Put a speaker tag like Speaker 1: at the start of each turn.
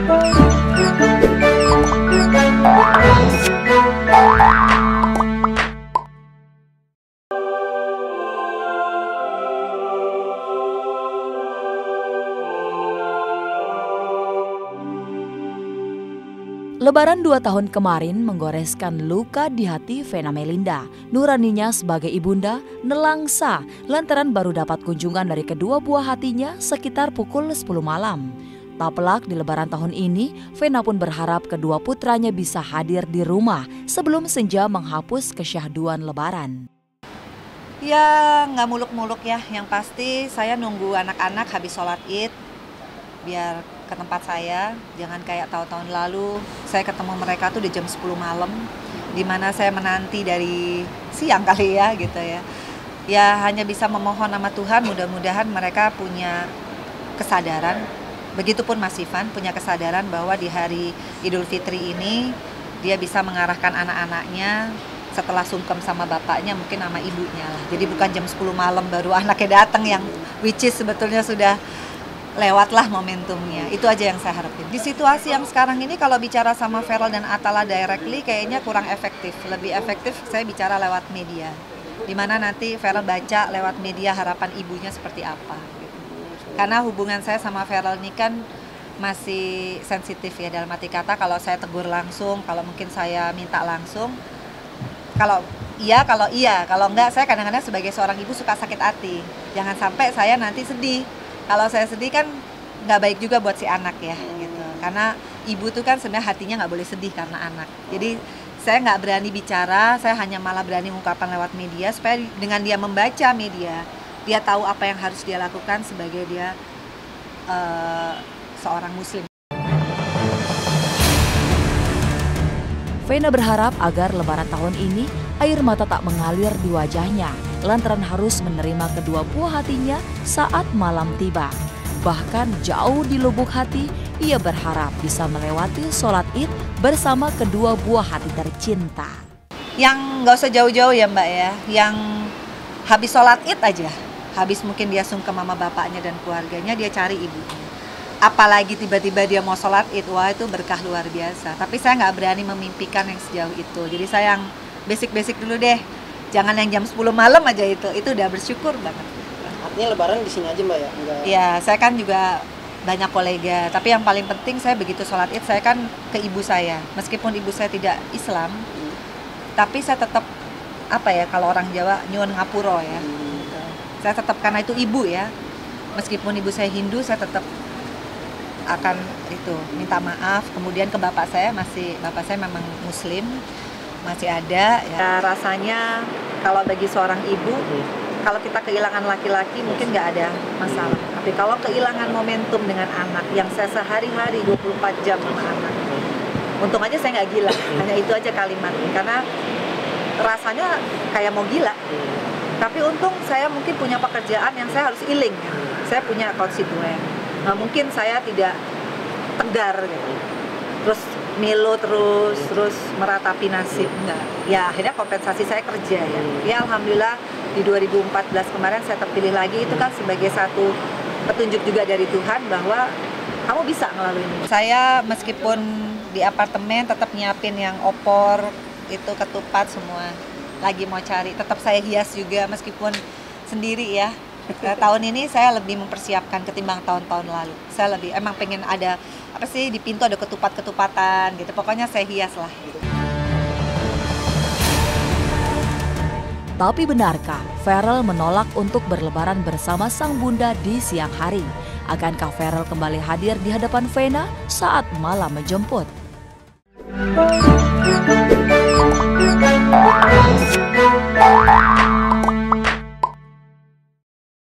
Speaker 1: Lebaran 2 tahun kemarin menggoreskan luka di hati Vena Melinda. Nuraninya sebagai ibunda nelangsa lantaran baru dapat kunjungan dari kedua buah hatinya sekitar pukul 10 malam. Tak pelak di Lebaran tahun ini, Vena pun berharap kedua putranya bisa hadir di rumah sebelum senja menghapus kesyahduan Lebaran.
Speaker 2: Ya nggak muluk-muluk ya, yang pasti saya nunggu anak-anak habis sholat Id biar ke tempat saya, jangan kayak tahun-tahun lalu saya ketemu mereka tuh di jam 10 malam, dimana saya menanti dari siang kali ya gitu ya. Ya hanya bisa memohon sama Tuhan, mudah-mudahan mereka punya kesadaran, begitupun Mas Ivan punya kesadaran bahwa di hari Idul Fitri ini dia bisa mengarahkan anak-anaknya setelah sungkem sama bapaknya, mungkin sama ibunya lah. Jadi bukan jam 10 malam baru anaknya datang, yang which is sebetulnya sudah lewatlah momentumnya. Itu aja yang saya harapin. Di situasi yang sekarang ini kalau bicara sama Feral dan Atala directly kayaknya kurang efektif. Lebih efektif saya bicara lewat media. Dimana nanti Feral baca lewat media harapan ibunya seperti apa. Gitu. Karena hubungan saya sama Feral ini kan masih sensitif ya, dalam arti kata kalau saya tegur langsung, kalau mungkin saya minta langsung, kalau iya, kalau enggak saya kadang-kadang sebagai seorang ibu suka sakit hati. Jangan sampai saya nanti sedih. Kalau saya sedih kan nggak baik juga buat si anak ya, gitu. Karena ibu tuh kan sebenarnya hatinya nggak boleh sedih karena anak. Jadi saya nggak berani bicara, saya hanya malah berani ungkapkan lewat media supaya dengan dia membaca media, dia tahu apa yang harus dia lakukan sebagai dia seorang muslim.
Speaker 1: Vena berharap agar Lebaran tahun ini air mata tak mengalir di wajahnya lantaran harus menerima kedua buah hatinya saat malam tiba. Bahkan jauh di lubuk hati, ia berharap bisa melewati sholat Id bersama kedua buah hati tercinta.
Speaker 2: Yang nggak usah jauh-jauh ya Mbak ya, yang habis sholat Id aja, habis mungkin dia sungkem sama bapaknya dan keluarganya, dia cari ibunya. Apalagi tiba-tiba dia mau sholat Id, wah itu berkah luar biasa. Tapi saya nggak berani memimpikan yang sejauh itu. Jadi saya yang basic-basic dulu deh. Jangan yang jam 10 malam aja itu udah bersyukur banget.
Speaker 3: Artinya Lebaran di sini aja Mbak ya? Enggak...
Speaker 2: Ya, saya kan juga banyak kolega. Tapi yang paling penting saya begitu sholat Id, saya kan ke ibu saya. Meskipun ibu saya tidak Islam, tapi saya tetap apa ya, kalau orang Jawa nyuwun ngapuro ya. Gitu. Saya tetap, karena itu ibu ya. Meskipun ibu saya Hindu, saya tetap akan itu minta maaf. Kemudian ke bapak saya memang Muslim, masih ada ya. Rasanya kalau bagi seorang ibu, kalau kita kehilangan laki-laki mungkin nggak ada masalah, tapi kalau kehilangan momentum dengan anak yang saya sehari-hari 24 jam sama anak, untung aja saya nggak gila, hanya itu aja kalimatnya, karena rasanya kayak mau gila. Tapi untung saya mungkin punya pekerjaan yang saya harus iling ya. Saya punya konstituen, mungkin saya tidak tegar gitu, terus melo terus meratapi nasib, enggak. Ya akhirnya kompensasi saya kerja ya. Ya alhamdulillah di 2014 kemarin saya terpilih lagi, itu kan sebagai satu petunjuk juga dari Tuhan bahwa kamu bisa ngelaluin ini. Saya meskipun di apartemen tetap nyiapin yang opor, itu ketupat semua. Lagi mau cari, tetap saya hias juga meskipun sendiri ya. Tahun ini saya lebih mempersiapkan ketimbang tahun-tahun lalu. Saya lebih emang pengen ada apa sih, di pintu ada ketupat-ketupatan gitu. Pokoknya saya hias lah.
Speaker 1: Tapi benarkah Feral menolak untuk berlebaran bersama sang bunda di siang hari? Akankah Feral kembali hadir di hadapan Vena saat malam menjemput?